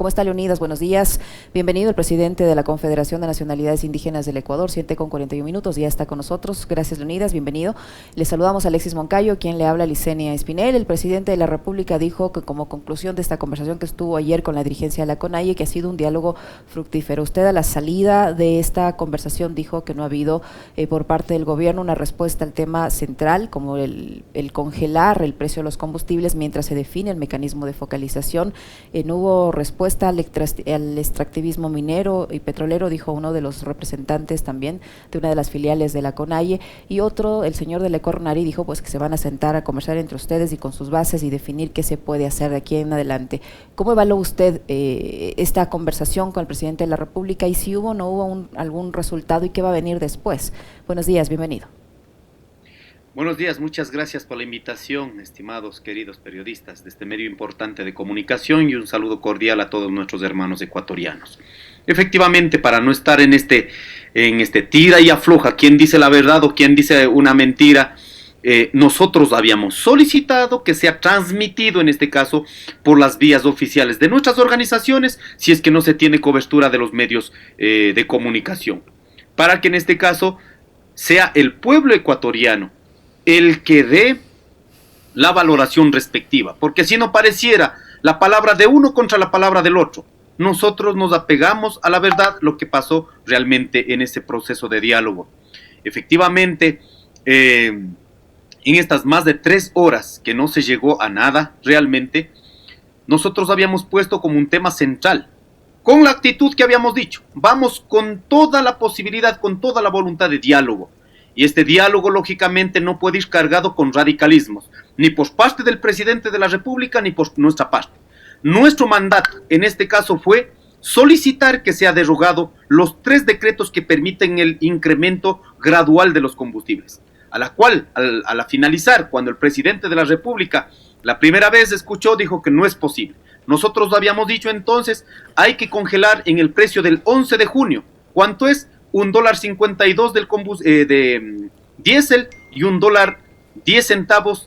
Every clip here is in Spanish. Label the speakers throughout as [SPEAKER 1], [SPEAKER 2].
[SPEAKER 1] ¿Cómo está, Leonidas? Buenos días. Bienvenido el presidente de la Confederación de Nacionalidades Indígenas del Ecuador, 7:41, ya está con nosotros. Gracias, Leonidas, bienvenido. Le saludamos a Alexis Moncayo, quien le habla a Licenia Espinel. El presidente de la República dijo que como conclusión de esta conversación que estuvo ayer con la dirigencia de la CONAIE, que ha sido un diálogo fructífero. Usted a la salida de esta conversación dijo que no ha habido por parte del gobierno una respuesta al tema central, como el congelar el precio de los combustibles mientras se define el mecanismo de focalización. No hubo respuesta al extractivismo minero y petrolero, dijo uno de los representantes también de una de las filiales de la CONAIE, y otro, el señor de Lecornari, dijo pues que se van a sentar a conversar entre ustedes y con sus bases y definir qué se puede hacer de aquí en adelante. ¿Cómo evalúa usted esta conversación con el presidente de la República y si hubo o no hubo algún resultado y qué va a venir después? Buenos días, bienvenido.
[SPEAKER 2] Buenos días, muchas gracias por la invitación, estimados queridos periodistas de este medio importante de comunicación, y un saludo cordial a todos nuestros hermanos ecuatorianos. Efectivamente, para no estar en este tira y afloja, quién dice la verdad o quién dice una mentira, nosotros habíamos solicitado que sea transmitido, en este caso, por las vías oficiales de nuestras organizaciones, si es que no se tiene cobertura de los medios de comunicación, para que en este caso sea el pueblo ecuatoriano el que dé la valoración respectiva, porque si no pareciera la palabra de uno contra la palabra del otro. Nosotros nos apegamos a la verdad, lo que pasó realmente en ese proceso de diálogo. Efectivamente, en estas más de 3 horas que no se llegó a nada realmente, nosotros habíamos puesto como un tema central, con la actitud que habíamos dicho, vamos con toda la posibilidad, con toda la voluntad de diálogo. Y este diálogo, lógicamente, no puede ir cargado con radicalismos, ni por parte del presidente de la República, ni por nuestra parte. Nuestro mandato, en este caso, fue solicitar que sea derogado los 3 decretos que permiten el incremento gradual de los combustibles, a la cual, a la finalizar, cuando el presidente de la República la primera vez escuchó, dijo que no es posible. Nosotros habíamos dicho entonces, hay que congelar en el precio del 11 de junio. ¿Cuánto es? $1.52 de diésel y $1.10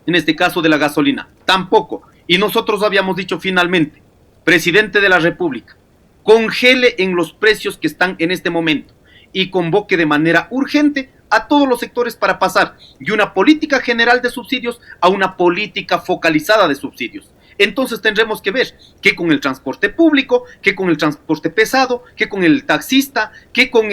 [SPEAKER 2] en este caso de la gasolina. Tampoco. Y nosotros habíamos dicho finalmente, presidente de la República, congele en los precios que están en este momento y convoque de manera urgente a todos los sectores para pasar de una política general de subsidios a una política focalizada de subsidios. Entonces tendremos que ver qué con el transporte público, qué con el transporte pesado, qué con el taxista, qué con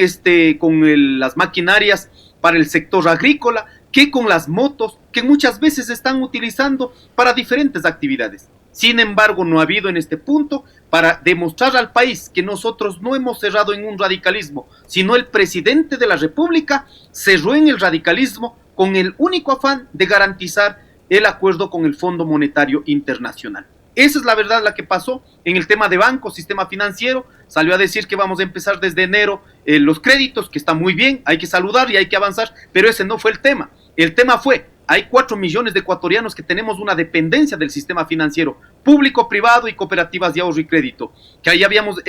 [SPEAKER 2] las maquinarias para el sector agrícola, qué con las motos, que muchas veces se están utilizando para diferentes actividades. Sin embargo, no ha habido en este punto para demostrar al país que nosotros no hemos cerrado en un radicalismo, sino el presidente de la República cerró en el radicalismo con el único afán de garantizar el acuerdo con el Fondo Monetario Internacional. Esa es la verdad, la que pasó en el tema de bancos, sistema financiero. Salió a decir que vamos a empezar desde enero los créditos, que está muy bien, hay que saludar y hay que avanzar, pero ese no fue el tema. El tema fue, hay 4 millones de ecuatorianos que tenemos una dependencia del sistema financiero, público, privado y cooperativas de ahorro y crédito, que ahí habíamos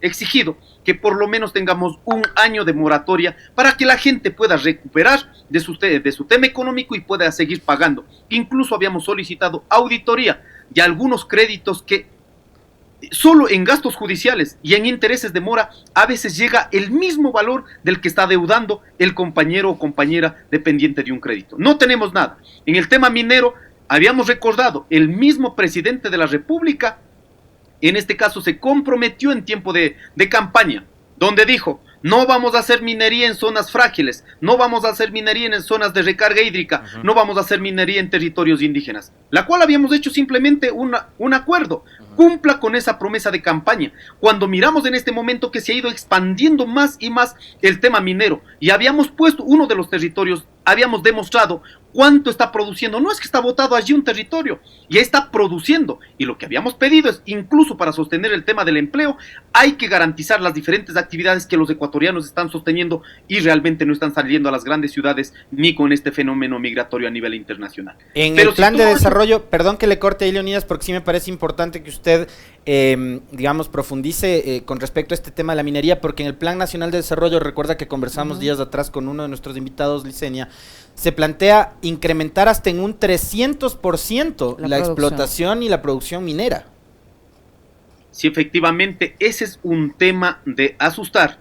[SPEAKER 2] exigido que por lo menos tengamos un año de moratoria para que la gente pueda recuperar de su tema económico y pueda seguir pagando. Incluso habíamos solicitado auditoría de algunos créditos que solo en gastos judiciales y en intereses de mora a veces llega el mismo valor del que está deudando el compañero o compañera dependiente de un crédito. No tenemos nada. En el tema minero habíamos recordado, el mismo presidente de la República en este caso se comprometió en tiempo de campaña, donde dijo, no vamos a hacer minería en zonas frágiles, no vamos a hacer minería en zonas de recarga hídrica, no vamos a hacer minería en territorios indígenas, la cual habíamos hecho simplemente un acuerdo. Cumpla con esa promesa de campaña. Cuando miramos en este momento que se ha ido expandiendo más y más el tema minero, y habíamos puesto uno de los territorios, habíamos demostrado cuánto está produciendo. No es que está botado allí un territorio, ya está produciendo, y lo que habíamos pedido es, incluso para sostener el tema del empleo, hay que garantizar las diferentes actividades que los ecuatorianos están sosteniendo y realmente no están saliendo a las grandes ciudades ni con este fenómeno migratorio a nivel internacional.
[SPEAKER 3] Pero el plan de desarrollo, perdón que le corte ahí, Leonidas, porque sí me parece importante que usted digamos, profundice con respecto a este tema de la minería, porque en el Plan Nacional de Desarrollo, recuerda que conversamos días atrás con uno de nuestros invitados, Licenia, se plantea incrementar hasta en un 300% la explotación y la producción minera.
[SPEAKER 2] si efectivamente ese es un tema de asustar.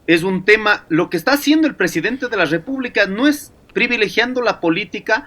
[SPEAKER 2] Es un tema, lo que está haciendo el presidente de la República no es privilegiando la política,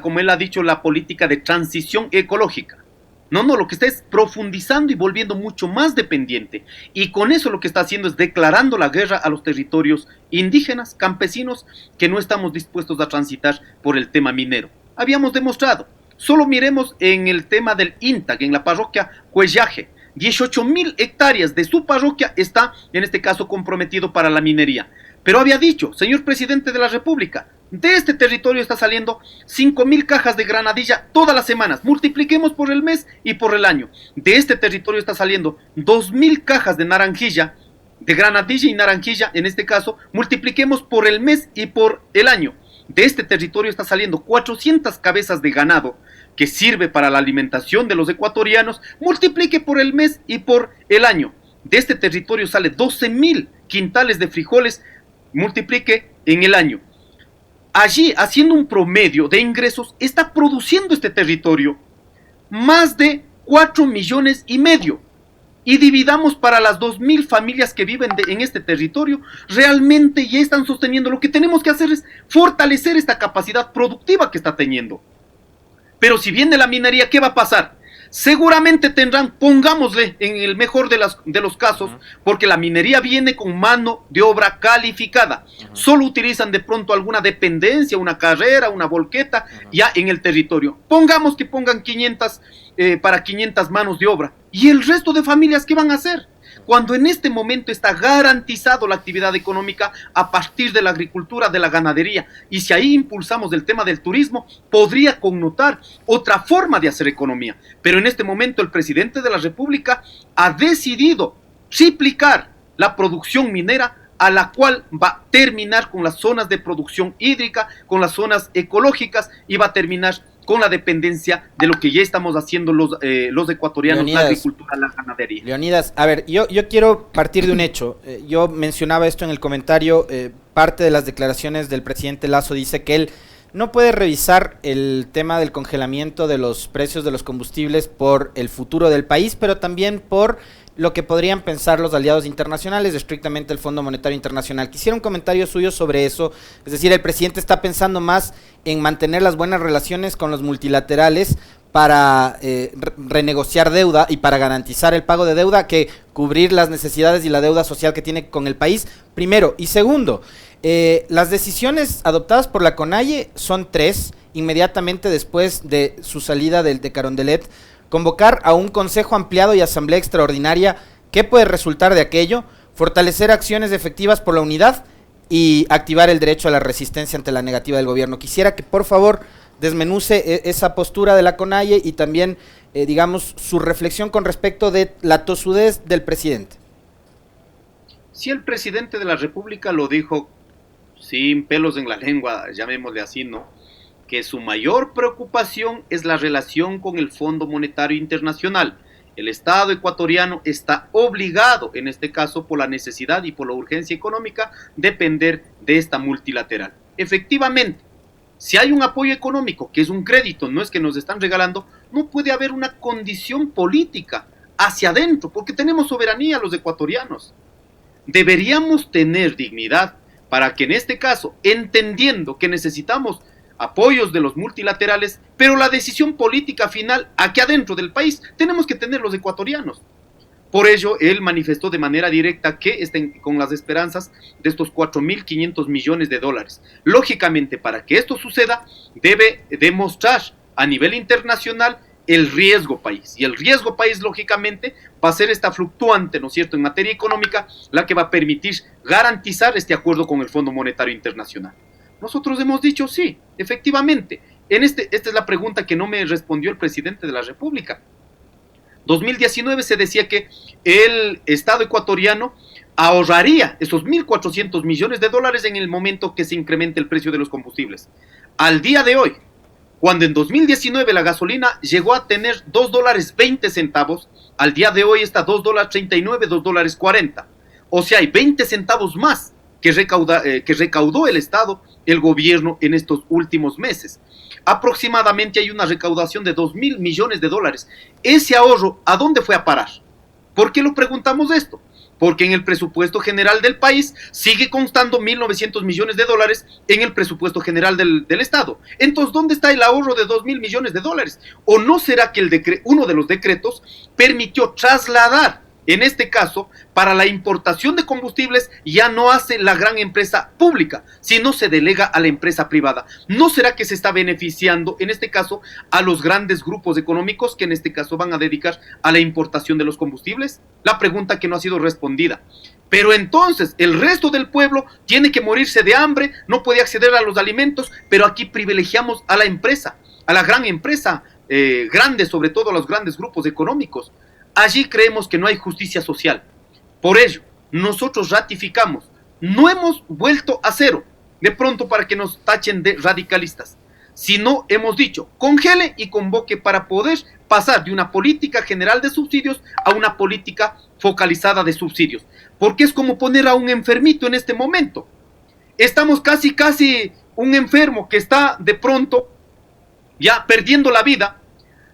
[SPEAKER 2] como él ha dicho, la política de transición ecológica. No, lo que está es profundizando y volviendo mucho más dependiente. Y con eso lo que está haciendo es declarando la guerra a los territorios indígenas, campesinos, que no estamos dispuestos a transitar por el tema minero. Habíamos demostrado. Solo miremos en el tema del INTAC, en la parroquia Cuellaje. 18.000 hectáreas de su parroquia está, en este caso, comprometido para la minería. Pero había dicho, señor presidente de la República, de este territorio está saliendo 5.000 cajas de granadilla todas las semanas. Multipliquemos por el mes y por el año. De este territorio está saliendo 2.000 cajas de naranjilla, de granadilla y naranjilla, en este caso, multipliquemos por el mes y por el año. De este territorio está saliendo 400 cabezas de ganado que sirve para la alimentación de los ecuatorianos, multiplique por el mes y por el año. De este territorio sale 12.000 quintales de frijoles, multiplique en el año. Allí, haciendo un promedio de ingresos, está produciendo este territorio más de 4,5 millones. Y dividamos para las 2.000 familias que viven en este territorio, realmente ya están sosteniendo. Lo que tenemos que hacer es fortalecer esta capacidad productiva que está teniendo. Pero si viene la minería, ¿qué va a pasar? Seguramente tendrán, pongámosle en el mejor de los casos, porque la minería viene con mano de obra calificada. Solo utilizan de pronto alguna dependencia, una carrera, una volqueta, ya en el territorio. Pongamos que pongan 500 para 500 manos de obra. ¿Y el resto de familias qué van a hacer? Cuando en este momento está garantizado la actividad económica a partir de la agricultura, de la ganadería, y si ahí impulsamos el tema del turismo, podría connotar otra forma de hacer economía. Pero en este momento el presidente de la República ha decidido triplicar la producción minera, a la cual va a terminar con las zonas de producción hídrica, con las zonas ecológicas, y va a terminar con la dependencia de lo que ya estamos haciendo los ecuatorianos, Leonidas, la agricultura, la ganadería.
[SPEAKER 3] Leonidas, a ver, yo quiero partir de un hecho. Yo mencionaba esto en el comentario, parte de las declaraciones del presidente Lasso dice que él no puede revisar el tema del congelamiento de los precios de los combustibles por el futuro del país, pero también por lo que podrían pensar los aliados internacionales, estrictamente el Fondo Monetario Internacional. Quisiera un comentario suyo sobre eso, es decir, el presidente está pensando más en mantener las buenas relaciones con los multilaterales para renegociar deuda y para garantizar el pago de deuda que cubrir las necesidades y la deuda social que tiene con el país, primero. Y segundo, las decisiones adoptadas por la CONAIE son 3, inmediatamente después de su salida de Carondelet: convocar a un consejo ampliado y asamblea extraordinaria. ¿Qué puede resultar de aquello? Fortalecer acciones efectivas por la unidad y activar el derecho a la resistencia ante la negativa del gobierno. Quisiera que por favor desmenuce esa postura de la CONAIE y también, digamos, su reflexión con respecto de la tosudez del presidente.
[SPEAKER 2] Si el presidente de la República lo dijo sin pelos en la lengua, llamémosle así, ¿no?, que su mayor preocupación es la relación con el Fondo Monetario Internacional. El Estado ecuatoriano está obligado, en este caso por la necesidad y por la urgencia económica, depender de esta multilateral. Efectivamente, si hay un apoyo económico, que es un crédito, no es que nos están regalando, no puede haber una condición política hacia adentro, porque tenemos soberanía los ecuatorianos. Deberíamos tener dignidad para que en este caso, entendiendo que necesitamos apoyos de los multilaterales, pero la decisión política final aquí adentro del país tenemos que tener los ecuatorianos. Por ello, él manifestó de manera directa que estén con las esperanzas de estos 4.500 millones de dólares. Lógicamente, para que esto suceda, debe demostrar a nivel internacional el riesgo país. Y el riesgo país, lógicamente, va a ser esta fluctuante, ¿no es cierto?, en materia económica, la que va a permitir garantizar este acuerdo con el Fondo Monetario Internacional. Nosotros hemos dicho sí, efectivamente. Esta es la pregunta que no me respondió el presidente de la República. 2019 se decía que el Estado ecuatoriano ahorraría esos 1.400 millones de dólares en el momento que se incremente el precio de los combustibles. Al día de hoy, cuando en 2019 la gasolina llegó a tener $2.20, al día de hoy está $2.39, $2.40. O sea, hay 20 centavos más que recaudó el Estado, el gobierno en estos últimos meses. Aproximadamente hay una recaudación de 2.000 millones de dólares. Ese ahorro, ¿a dónde fue a parar? ¿Por qué lo preguntamos esto? Porque en el presupuesto general del país sigue constando 1.900 millones de dólares en el presupuesto general del Estado. Entonces, ¿dónde está el ahorro de 2.000 millones de dólares? ¿O no será que uno de los decretos permitió trasladar, en este caso, para la importación de combustibles ya no hace la gran empresa pública, sino se delega a la empresa privada? ¿No será que se está beneficiando, en este caso, a los grandes grupos económicos que en este caso van a dedicar a la importación de los combustibles? La pregunta que no ha sido respondida. Pero entonces el resto del pueblo tiene que morirse de hambre, no puede acceder a los alimentos, pero aquí privilegiamos a la empresa, a la gran empresa, grande, sobre todo a los grandes grupos económicos. Allí creemos que no hay justicia social. Por ello, nosotros ratificamos, no hemos vuelto a cero, de pronto para que nos tachen de radicalistas, sino hemos dicho, congele y convoque para poder pasar de una política general de subsidios a una política focalizada de subsidios, porque es como poner a un enfermito en este momento. Estamos casi un enfermo que está de pronto ya perdiendo la vida.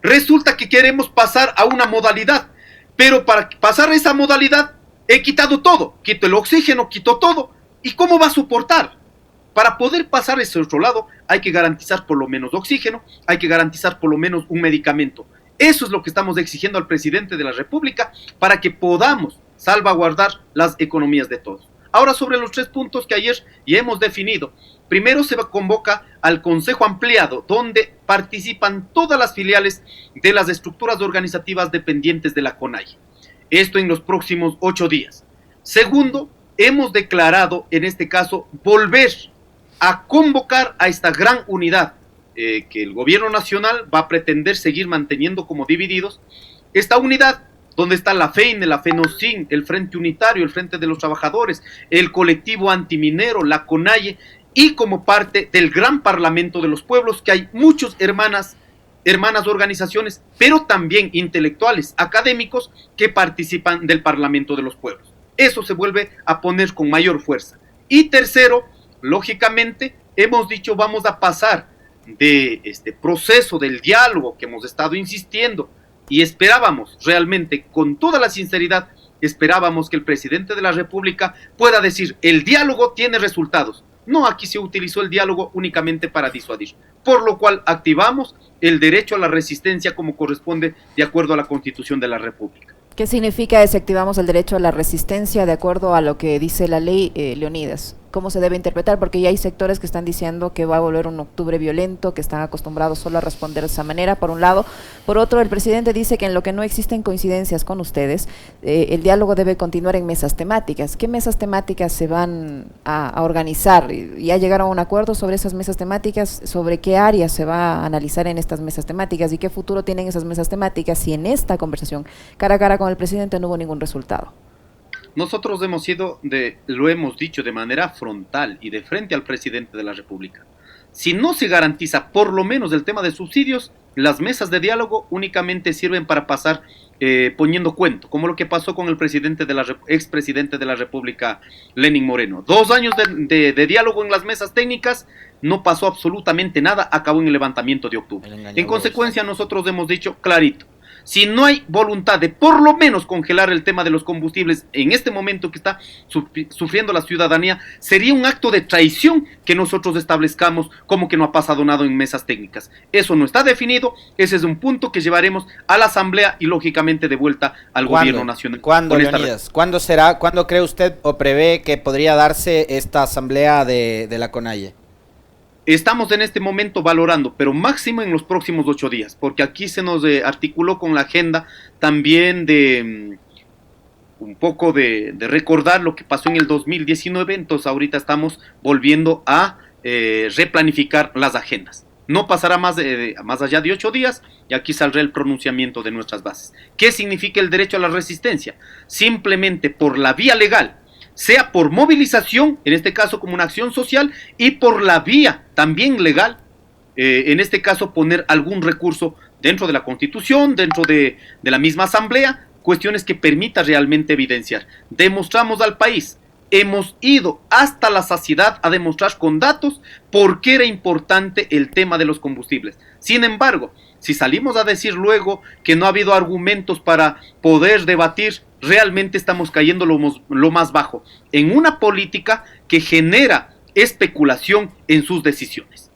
[SPEAKER 2] Resulta que queremos pasar a una modalidad, pero para pasar a esa modalidad he quitado todo, quito el oxígeno, quito todo. ¿Y cómo va a soportar? Para poder pasar a ese otro lado hay que garantizar por lo menos oxígeno, hay que garantizar por lo menos un medicamento. Eso es lo que estamos exigiendo al presidente de la República para que podamos salvaguardar las economías de todos. Ahora, sobre los 3 puntos que ayer ya hemos definido. Primero, se convoca al Consejo Ampliado, donde participan todas las filiales de las estructuras organizativas dependientes de la CONAIE. Esto en los próximos 8 días. Segundo, hemos declarado, en este caso, volver a convocar a esta gran unidad que el gobierno nacional va a pretender seguir manteniendo como divididos. Esta unidad, donde está la FEINE, la FENOCIN, el Frente Unitario, el Frente de los Trabajadores, el colectivo antiminero, la CONAIE, y como parte del gran Parlamento de los Pueblos, que hay muchas hermanas organizaciones, pero también intelectuales, académicos, que participan del Parlamento de los Pueblos. Eso se vuelve a poner con mayor fuerza. Y tercero, lógicamente, hemos dicho, vamos a pasar de este proceso del diálogo que hemos estado insistiendo, y esperábamos realmente, con toda la sinceridad, esperábamos que el presidente de la República pueda decir, el diálogo tiene resultados. No, aquí se utilizó el diálogo únicamente para disuadir, por lo cual activamos el derecho a la resistencia como corresponde de acuerdo a la Constitución de la República.
[SPEAKER 1] ¿Qué significa si activamos el derecho a la resistencia de acuerdo a lo que dice la ley, Leonidas? ¿Cómo se debe interpretar? Porque ya hay sectores que están diciendo que va a volver un octubre violento, que están acostumbrados solo a responder de esa manera, por un lado. Por otro, el presidente dice que en lo que no existen coincidencias con ustedes, el diálogo debe continuar en mesas temáticas. ¿Qué mesas temáticas se van a organizar? ¿Ya llegaron a un acuerdo sobre esas mesas temáticas? ¿Sobre qué áreas se va a analizar en estas mesas temáticas? ¿Y qué futuro tienen esas mesas temáticas si en esta conversación cara a cara con el presidente no hubo ningún resultado?
[SPEAKER 2] Nosotros lo hemos dicho de manera frontal y de frente al presidente de la República. Si no se garantiza por lo menos el tema de subsidios, las mesas de diálogo únicamente sirven para pasar poniendo cuento, como lo que pasó con el expresidente de la República, Lenín Moreno. 2 años de diálogo en las mesas técnicas, no pasó absolutamente nada, acabó en el levantamiento de octubre. En consecuencia, nosotros hemos dicho clarito, si no hay voluntad de por lo menos congelar el tema de los combustibles en este momento que está sufriendo la ciudadanía, sería un acto de traición que nosotros establezcamos como que no ha pasado nada en mesas técnicas. Eso no está definido, ese es un punto que llevaremos a la Asamblea y lógicamente de vuelta al gobierno nacional.
[SPEAKER 3] ¿Cuándo, Leonidas? ¿Cuándo será? ¿Cuándo cree usted o prevé que podría darse esta Asamblea de la CONAIE?
[SPEAKER 2] Estamos en este momento valorando, pero máximo en los próximos 8 días, porque aquí se nos articuló con la agenda también de un poco de recordar lo que pasó en el 2019, entonces ahorita estamos volviendo a replanificar las agendas. No pasará más allá de 8 días y aquí saldrá el pronunciamiento de nuestras bases. ¿Qué significa el derecho a la resistencia? Simplemente por la vía legal, sea por movilización, en este caso como una acción social, y por la vía también legal, en este caso poner algún recurso dentro de la Constitución, dentro de la misma Asamblea, cuestiones que permita realmente evidenciar. Demostramos al país hemos ido hasta la saciedad a demostrar con datos por qué era importante el tema de los combustibles. Sin embargo, si salimos a decir luego que no ha habido argumentos para poder debatir, realmente estamos cayendo lo más bajo en una política que genera especulación en sus decisiones.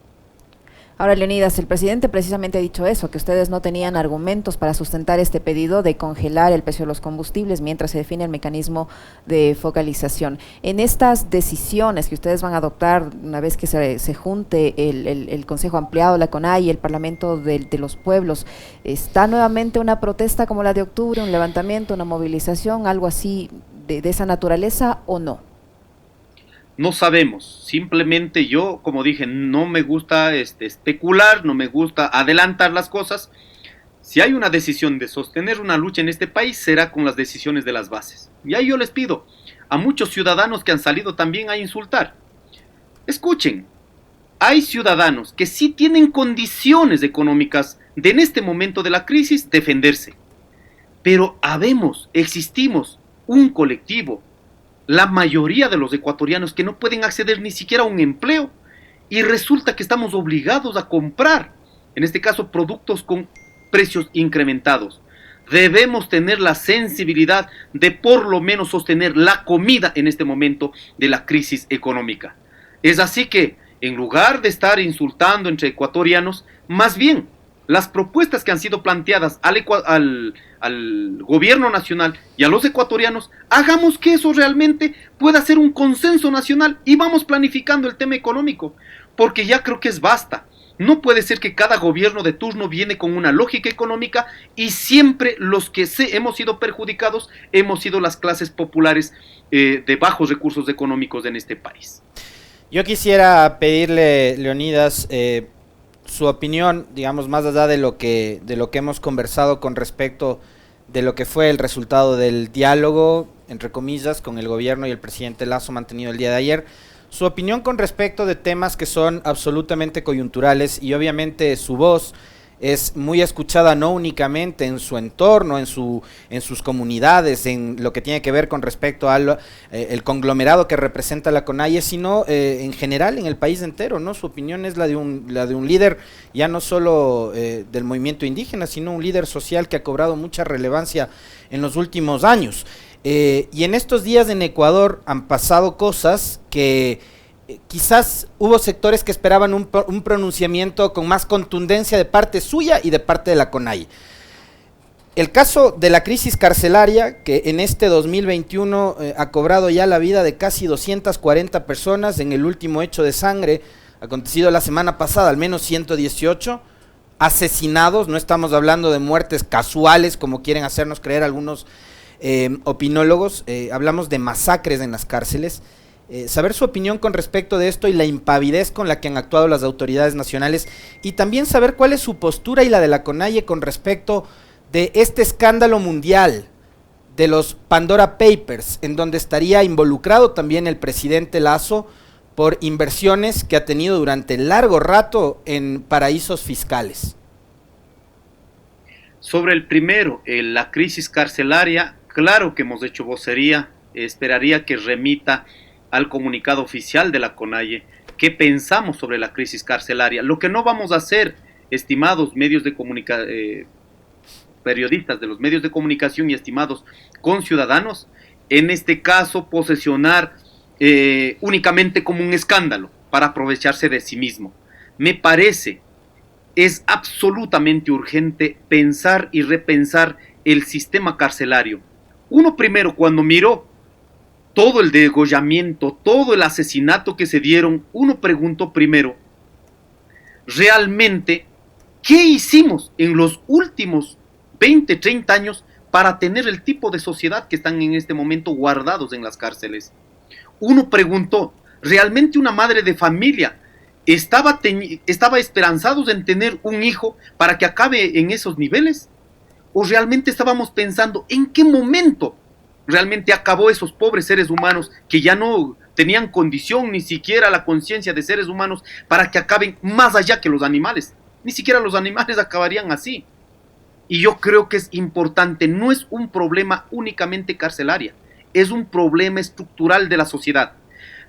[SPEAKER 1] Ahora, Leonidas, el presidente precisamente ha dicho eso, que ustedes no tenían argumentos para sustentar este pedido de congelar el precio de los combustibles mientras se define el mecanismo de focalización. En estas decisiones que ustedes van a adoptar una vez que se junte el Consejo Ampliado, la CONAIE y el Parlamento de los Pueblos, ¿está nuevamente una protesta como la de octubre, un levantamiento, una movilización, algo así de esa naturaleza o no?
[SPEAKER 2] No sabemos, simplemente yo, como dije, no me gusta especular, no me gusta adelantar las cosas. Si hay una decisión de sostener una lucha en este país, será con las decisiones de las bases. Y ahí yo les pido a muchos ciudadanos que han salido también a insultar. Escuchen, hay ciudadanos que sí tienen condiciones económicas de en este momento de la crisis defenderse. Pero existimos un colectivo, la mayoría de los ecuatorianos que no pueden acceder ni siquiera a un empleo y resulta que estamos obligados a comprar, en este caso, productos con precios incrementados. Debemos tener la sensibilidad de por lo menos sostener la comida en este momento de la crisis económica. Es así que, en lugar de estar insultando entre ecuatorianos, más bien, las propuestas que han sido planteadas al gobierno nacional y a los ecuatorianos, hagamos que eso realmente pueda ser un consenso nacional y vamos planificando el tema económico, porque ya creo que es basta. No puede ser que cada gobierno de turno viene con una lógica económica y siempre los que hemos sido perjudicados hemos sido las clases populares de bajos recursos económicos en este país.
[SPEAKER 3] Yo quisiera pedirle, Leonidas, su opinión, digamos, más allá de lo que hemos conversado con respecto de lo que fue el resultado del diálogo, entre comillas, con el gobierno y el presidente Lasso mantenido el día de ayer, su opinión con respecto de temas que son absolutamente coyunturales y obviamente su voz es muy escuchada no únicamente en su entorno, en sus comunidades, en lo que tiene que ver con respecto al el conglomerado que representa la CONAIE, sino en general en el país entero, ¿no? Su opinión es la de un líder ya no solo del movimiento indígena, sino un líder social que ha cobrado mucha relevancia en los últimos años. Y en estos días en Ecuador han pasado cosas que quizás hubo sectores que esperaban un pronunciamiento con más contundencia de parte suya y de parte de la CONAIE. El caso de la crisis carcelaria, que en este 2021 ha cobrado ya la vida de casi 240 personas en el último hecho de sangre acontecido la semana pasada, al menos 118 asesinados, no estamos hablando de muertes casuales como quieren hacernos creer algunos opinólogos, hablamos de masacres en las cárceles. Saber su opinión con respecto de esto y la impavidez con la que han actuado las autoridades nacionales y también saber cuál es su postura y la de la CONAIE con respecto de este escándalo mundial de los Pandora Papers, en donde estaría involucrado también el presidente Lasso por inversiones que ha tenido durante largo rato en paraísos fiscales.
[SPEAKER 2] Sobre el primero, la crisis carcelaria, claro que hemos hecho vocería, esperaría que remita al comunicado oficial de la CONAIE, qué pensamos sobre la crisis carcelaria. Lo que no vamos a hacer, estimados medios de periodistas de los medios de comunicación y estimados conciudadanos, en este caso posesionar únicamente como un escándalo para aprovecharse de sí mismo. Me parece, es absolutamente urgente pensar y repensar el sistema carcelario. Uno primero, cuando miró todo el degollamiento, todo el asesinato que se dieron, uno preguntó primero, realmente, ¿qué hicimos en los últimos 20, 30 años para tener el tipo de sociedad que están en este momento guardados en las cárceles? Uno preguntó, ¿realmente una madre de familia estaba esperanzados en tener un hijo para que acabe en esos niveles? ¿O realmente estábamos pensando en qué momento realmente acabó esos pobres seres humanos que ya no tenían condición, ni siquiera la conciencia de seres humanos, para que acaben más allá que los animales? Ni siquiera los animales acabarían así. Y yo creo que es importante, no es un problema únicamente carcelario, es un problema estructural de la sociedad.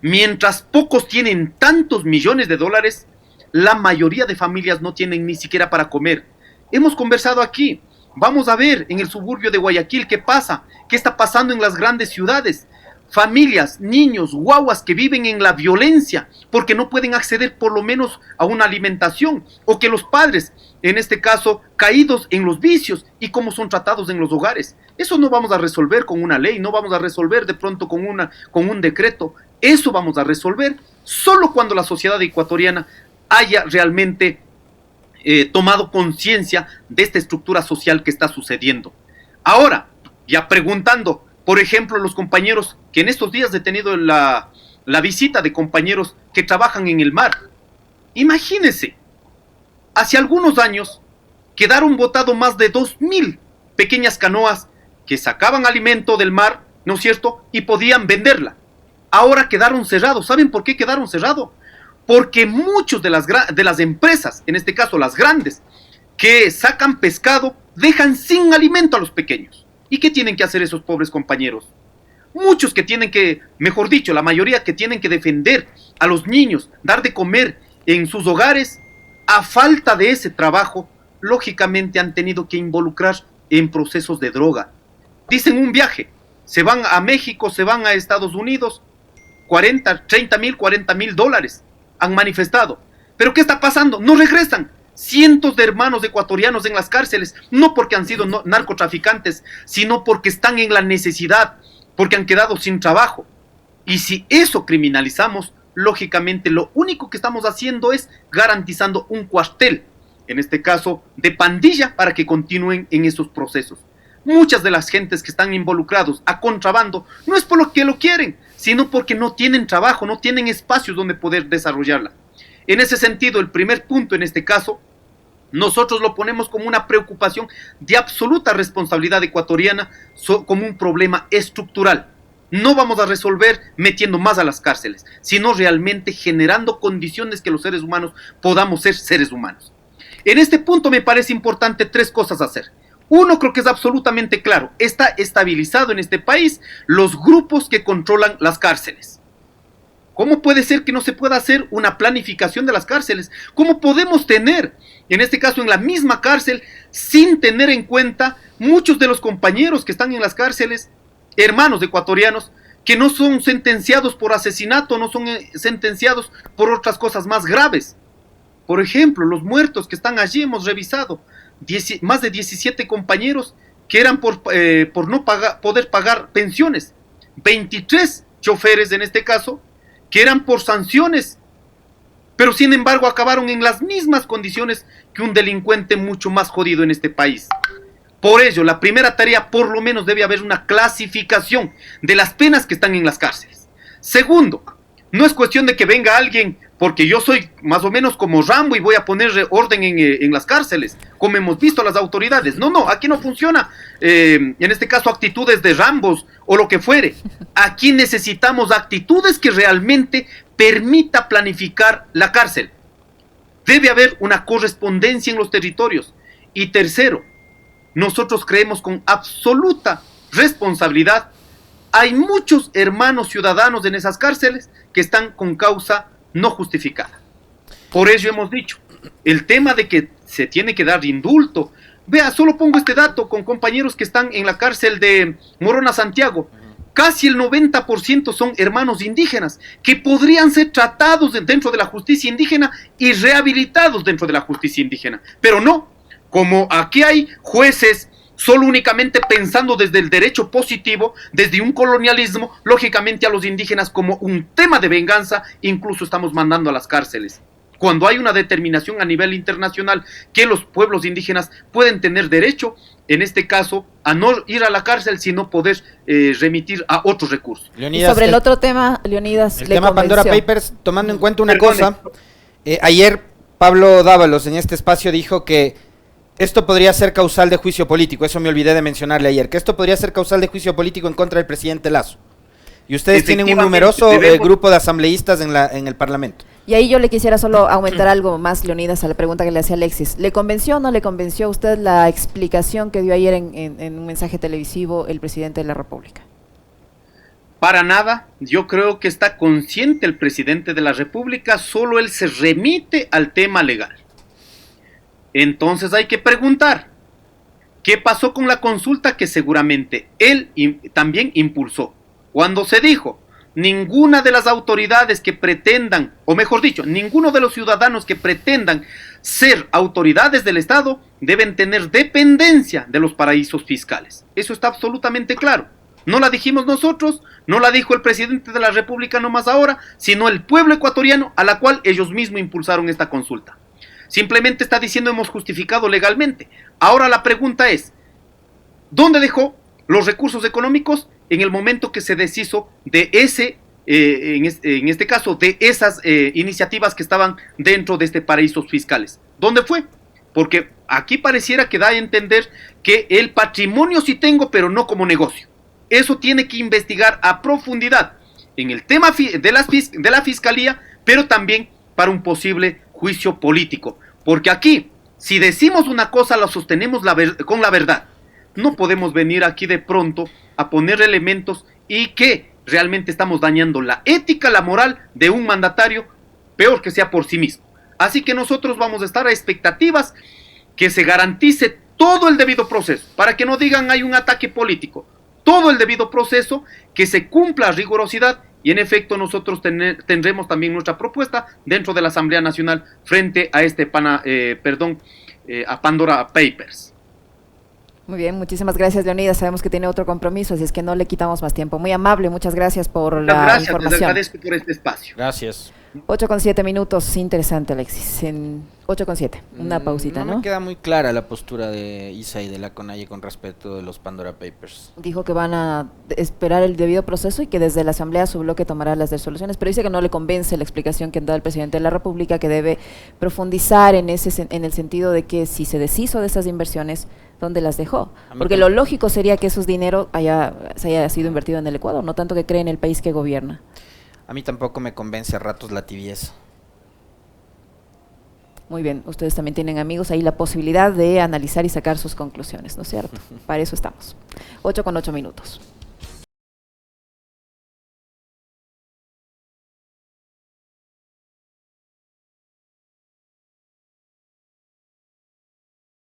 [SPEAKER 2] Mientras pocos tienen tantos millones de dólares, la mayoría de familias no tienen ni siquiera para comer. Hemos conversado aquí, vamos a ver en el suburbio de Guayaquil qué pasa, qué está pasando en las grandes ciudades. Familias, niños, guaguas que viven en la violencia porque no pueden acceder por lo menos a una alimentación, o que los padres, en este caso, caídos en los vicios y cómo son tratados en los hogares. Eso no vamos a resolver con una ley, no vamos a resolver de pronto con un decreto. Eso vamos a resolver solo cuando la sociedad ecuatoriana haya realmente tomado conciencia de esta estructura social que está sucediendo. Ahora, ya preguntando, por ejemplo, los compañeros que en estos días he tenido la visita de compañeros que trabajan en el mar. Imagínense, hace algunos años quedaron botados más de 2.000 pequeñas canoas que sacaban alimento del mar, ¿no es cierto?, y podían venderla. Ahora quedaron cerrados. ¿Saben por qué quedaron cerrados? Porque muchos de las empresas, en este caso las grandes, que sacan pescado, dejan sin alimento a los pequeños. ¿Y qué tienen que hacer esos pobres compañeros? Muchos que tienen que, mejor dicho, la mayoría que tienen que defender a los niños, dar de comer en sus hogares, a falta de ese trabajo, lógicamente han tenido que involucrar en procesos de droga. Dicen un viaje, se van a México, se van a Estados Unidos, 30.000 dólares han manifestado. ¿Pero qué está pasando? No regresan. Cientos de hermanos ecuatorianos en las cárceles, no porque han sido narcotraficantes, sino porque están en la necesidad, porque han quedado sin trabajo. Y si eso criminalizamos, lógicamente lo único que estamos haciendo es garantizando un cuartel, en este caso de pandilla, para que continúen en esos procesos. Muchas de las gentes que están involucrados a contrabando no es por lo que lo quieren, sino porque no tienen trabajo, no tienen espacios donde poder desarrollarla. En ese sentido, el primer punto en este caso, nosotros lo ponemos como una preocupación de absoluta responsabilidad ecuatoriana, como un problema estructural. No vamos a resolver metiendo más a las cárceles, sino realmente generando condiciones que los seres humanos podamos ser seres humanos. En este punto me parece importante 3 cosas hacer. Uno, creo que es absolutamente claro, está estabilizado en este país los grupos que controlan las cárceles. ¿Cómo puede ser que no se pueda hacer una planificación de las cárceles? ¿Cómo podemos tener, en este caso en la misma cárcel, sin tener en cuenta muchos de los compañeros que están en las cárceles, hermanos ecuatorianos, que no son sentenciados por asesinato, no son sentenciados por otras cosas más graves? Por ejemplo, los muertos que están allí, hemos revisado, más de 17 compañeros que eran por no poder pagar pensiones, 23 choferes en este caso, que eran por sanciones, pero sin embargo acabaron en las mismas condiciones que un delincuente mucho más jodido en este país. Por ello, la primera tarea, por lo menos debe haber una clasificación de las penas que están en las cárceles. Segundo, no es cuestión de que venga alguien, porque yo soy más o menos como Rambo y voy a poner orden en las cárceles, como hemos visto a las autoridades. No, aquí no funciona, en este caso, actitudes de Rambos o lo que fuere. Aquí necesitamos actitudes que realmente permita planificar la cárcel. Debe haber una correspondencia en los territorios. Y tercero, nosotros creemos con absoluta responsabilidad, hay muchos hermanos ciudadanos en esas cárceles que están con causa no justificada. Por ello hemos dicho, el tema de que se tiene que dar indulto. Vea, solo pongo este dato con compañeros que están en la cárcel de Morona, Santiago. Casi el 90% son hermanos indígenas que podrían ser tratados dentro de la justicia indígena y rehabilitados dentro de la justicia indígena. Pero no, como aquí hay jueces solo únicamente pensando desde el derecho positivo, desde un colonialismo, lógicamente a los indígenas como un tema de venganza, incluso estamos mandando a las cárceles. Cuando hay una determinación a nivel internacional que los pueblos indígenas pueden tener derecho, en este caso, a no ir a la cárcel, sino poder remitir a otros recursos.
[SPEAKER 1] Leonidas, sobre el otro tema, Leonidas,
[SPEAKER 3] el tema Pandora Papers, tomando en cuenta una cosa, ayer Pablo Dávalos en este espacio dijo que esto podría ser causal de juicio político, eso me olvidé de mencionarle ayer, que esto podría ser causal de juicio político en contra del presidente Lasso. Y ustedes tienen un numeroso grupo de asambleístas en el Parlamento.
[SPEAKER 1] Y ahí yo le quisiera solo aumentar algo más, Leonidas, a la pregunta que le hacía Alexis. ¿Le convenció o no le convenció a usted la explicación que dio ayer en un mensaje televisivo el presidente de la República?
[SPEAKER 2] Para nada, yo creo que está consciente el presidente de la República, solo él se remite al tema legal. Entonces hay que preguntar, ¿qué pasó con la consulta que seguramente él también impulsó? Cuando se dijo, ninguna de las autoridades que pretendan, o mejor dicho, ninguno de los ciudadanos que pretendan ser autoridades del Estado deben tener dependencia de los paraísos fiscales. Eso está absolutamente claro. No la dijimos nosotros, no la dijo el presidente de la República nomás ahora, sino el pueblo ecuatoriano a la cual ellos mismos impulsaron esta consulta. Simplemente está diciendo hemos justificado legalmente. Ahora la pregunta es, ¿dónde dejó los recursos económicos en el momento que se deshizo de ese, en este caso, de esas iniciativas que estaban dentro de este paraísos fiscales? ¿Dónde fue? Porque aquí pareciera que da a entender que el patrimonio sí tengo, pero no como negocio. Eso tiene que investigar a profundidad en el tema de la fiscalía, pero también para un posible juicio político. Porque aquí, si decimos una cosa, la sostenemos con la verdad. No podemos venir aquí de pronto a poner elementos y que realmente estamos dañando la ética, la moral de un mandatario, peor que sea por sí mismo. Así que nosotros vamos a estar a expectativas que se garantice todo el debido proceso, para que no digan hay un ataque político. Todo el debido proceso, que se cumpla a rigurosidad y en efecto nosotros tendremos también nuestra propuesta dentro de la Asamblea Nacional frente a a Pandora Papers.
[SPEAKER 1] Muy bien, muchísimas gracias, Leonidas. Sabemos que tiene otro compromiso, así es que no le quitamos más tiempo. Muy amable, muchas gracias por la información.
[SPEAKER 2] Les agradezco por este espacio.
[SPEAKER 3] Gracias.
[SPEAKER 1] 8:07, interesante, Alexis. En 8:07, una pausita, ¿no?
[SPEAKER 3] Me queda muy clara la postura de Isa y de la CONAIE con respecto de los Pandora Papers.
[SPEAKER 1] Dijo que van a esperar el debido proceso y que desde la Asamblea su bloque tomará las resoluciones, pero dice que no le convence la explicación que ha dado el presidente de la República, que debe profundizar en el sentido de que si se deshizo de esas inversiones, ¿dónde las dejó? Porque lo lógico sería que esos dineros se haya sido invertido en el Ecuador, no tanto que cree en el país que gobierna.
[SPEAKER 3] A mí tampoco me convence a ratos la tibieza.
[SPEAKER 1] Muy bien, ustedes también tienen, amigos, ahí la posibilidad de analizar y sacar sus conclusiones, ¿no es cierto? Para eso estamos. 8:08.